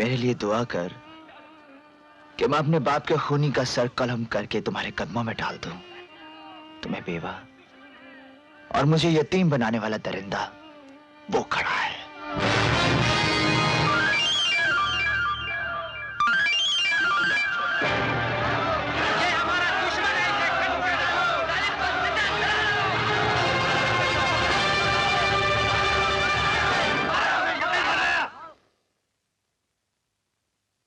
मेरे लिए दुआ कर कि मैं अपने बाप के खूनी का सर कलम करके तुम्हारे कदमों में डाल दूं। तुम्हें बेवा और मुझे यतीम बनाने वाला दरिंदा वो खड़ा है।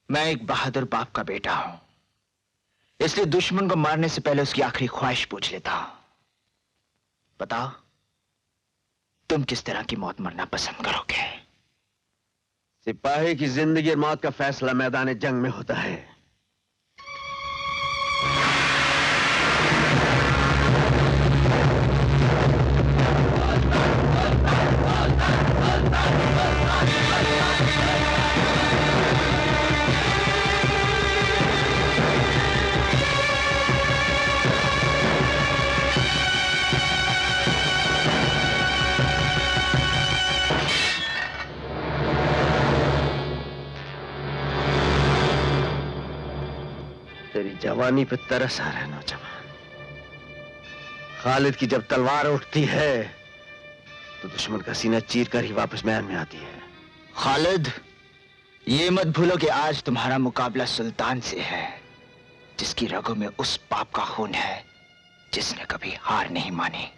मैं एक बहादुर बाप का बेटा हूं, इसलिए दुश्मन को मारने से पहले उसकी आखिरी ख्वाहिश पूछ लेता हूं। बताओ, तुम किस तरह की मौत मरना पसंद करोगे? सिपाही की जिंदगी और मौत का फैसला मैदान जंग में होता है। तेरी जवानी पे तरस आ रहा है नौजवान। खालिद की जब तलवार उठती है तो दुश्मन का सीना चीर कर ही वापस मैदान में आती है। खालिद, ये मत भूलो कि आज तुम्हारा मुकाबला सुल्तान से है, जिसकी रगों में उस पाप का खून है जिसने कभी हार नहीं मानी।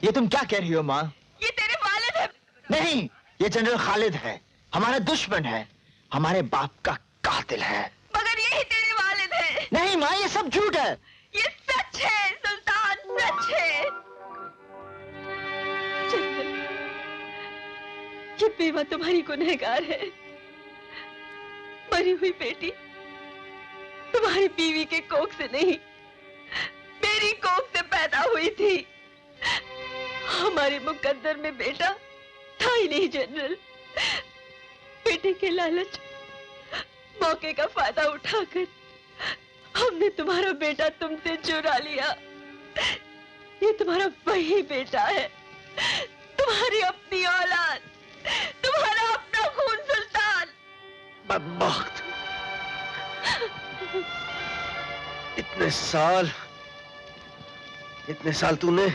ये तुम क्या कह रही हो माँ? ये तेरे वालिद है। नहीं, ये जनरल खालिद है, हमारा दुश्मन है, हमारे बाप का कातिल है। मगर यही तेरे वालिद है। नहीं माँ, ये सब झूठ है। ये सच है सुल्तान, सच है। ये बेवा तुम्हारी गुनहगार है। मरी हुई बेटी तुम्हारी बीवी के कोख से नहीं, मेरी कोख से पैदा हुई थी। हमारे मुकद्दर में बेटा था ही नहीं जनरल। बेटे के लालच, मौके का फायदा उठाकर हमने तुम्हारा बेटा तुमसे चुरा लिया। ये तुम्हारा वही बेटा है, तुम्हारी अपनी औलाद, तुम्हारा अपना खून सुल्तान। बदबख्त! इतने साल तूने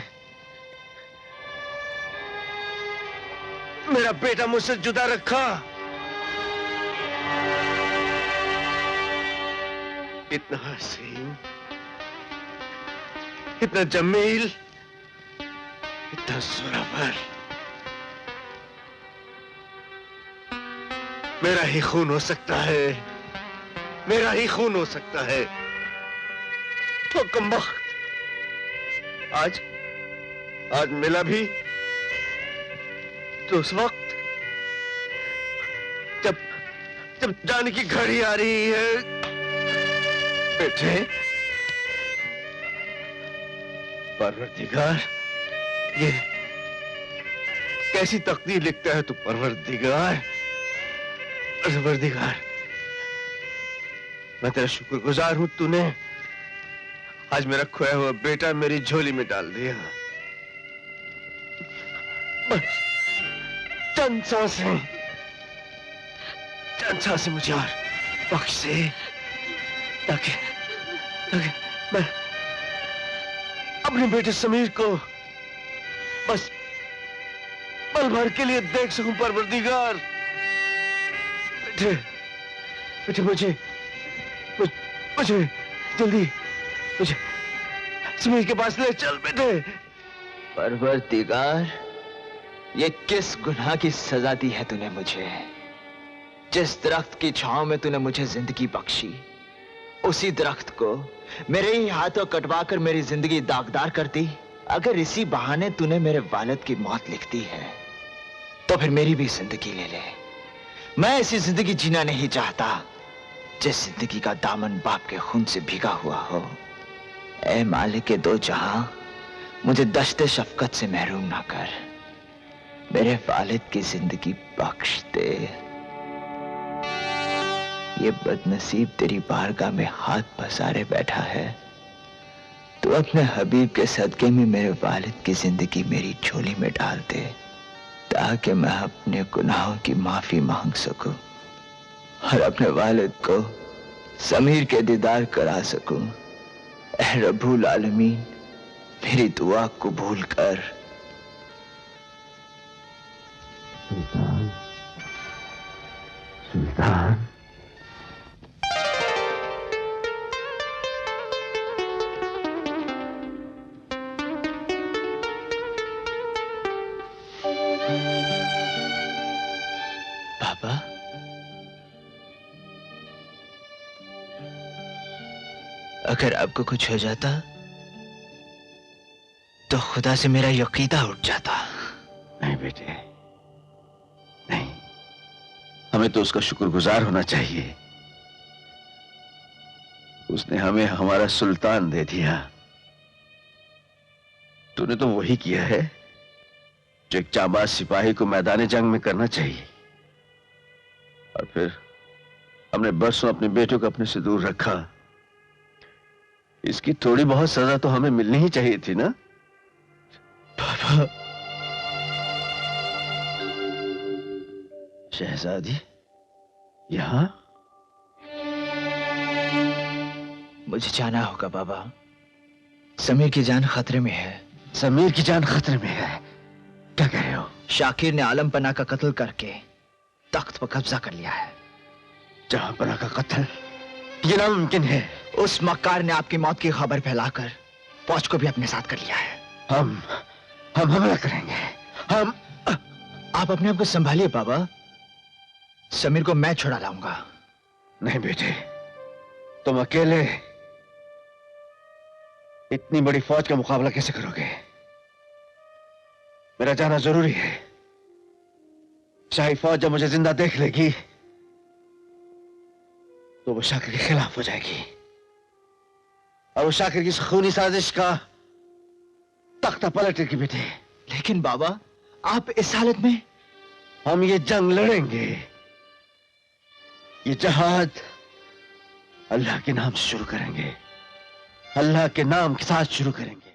मेरा बेटा मुझसे जुदा रखा। इतना हसीन, इतना जमील, इतना सुरवर, मेरा ही खून हो सकता है, मेरा ही खून हो सकता है। तो कमबख्त आज मिला भी तो उस वक्त जब जाने की घड़ी आ रही है। बेटे, परवरदिगार, ये कैसी तकदीर लिखता है तू परवरदिगार। परवरदिगार, मैं तेरा शुक्रगुजार हूं, तूने आज मेरा खोया हुआ बेटा मेरी झोली में डाल दिया। बस चंद सांसें मुझे और बख्श दे, ताकि मैं अपने बेटे समीर को बस पल भर के लिए देख सकूं। परवरदिगार, बेटे मुझे जल्दी मुझे समीर के पास ले चल बेटे। परवरदिगार, ये किस गुनाह की सजा दी है तूने मुझे? जिस दरख्त की छांव में तूने मुझे जिंदगी बख्शी, उसी दरख्त को मेरे ही हाथों कटवाकर मेरी जिंदगी दागदार कर दी। अगर इसी बहाने तूने मेरे वालिद की मौत लिख दी है, तो फिर मेरी भी जिंदगी ले ले। मैं ऐसी जिंदगी जीना नहीं चाहता जिस जिंदगी का दामन बाप के खून से भीगा हुआ हो। ऐ मालिक के दो जहां, मुझे दश्ते शफकत से महरूम ना कर, मेरे वालिद की जिंदगी बख्श दे। ये बदनसीब तेरी बारगाह में हाथ पसारे बैठा है। तू अपने हबीब के सदके में मेरे वालिद की जिंदगी मेरी झोली में डाल दे, ताकि मैं अपने गुनाहों की माफी मांग सकूं और अपने वालिद को समीर के दीदार करा सकूं। ऐ रब्बुल आलमीन, मेरी दुआ कबूल कर। सुल्तान, सुल्तान। पापा, अगर आपको कुछ हो जाता तो खुदा से मेरा यकीदा उठ जाता। नहीं बेटे, नहीं, हमें तो उसका शुक्रगुजार होना चाहिए। उसने हमें हमारा सुल्तान दे दिया। तूने तो वही किया है जो एक जाबाज सिपाही को मैदान जंग में करना चाहिए। और फिर हमने बरसों अपने बेटों को अपने से दूर रखा। इसकी थोड़ी बहुत सजा तो हमें मिलनी ही चाहिए थी ना? पापा, शहजादी यहां? मुझे जाना होगा बाबा। समीर की जान खतरे में है। समीर की जान खतरे में है? क्या कह रहे हो? शाकिर ने आलम पन्ना का कत्ल करके तख्त पर कब्जा कर लिया है। जहां पन्ना का कत्ल? ये नामुमकिन है। उस मक्कार ने आपकी मौत की खबर फैलाकर फौज को भी अपने साथ कर लिया है। हम हमला करेंगे। आप अपने आप को संभालिए बाबा। समीर को मैं छुड़ा लाऊंगा। नहीं बेटे, तुम अकेले इतनी बड़ी फौज का मुकाबला कैसे करोगे? मेरा जाना जरूरी है। शाही फौज जब मुझे जिंदा देख लेगी तो वो शाकिर के खिलाफ हो जाएगी और वो शाकिर की खूनी साजिश का तख्ता पलटेगी बेटे। लेकिन बाबा, आप इस हालत में? हम ये जंग लड़ेंगे। ये जहाद अल्लाह के नाम से शुरू करेंगे, अल्लाह के नाम के साथ शुरू करेंगे।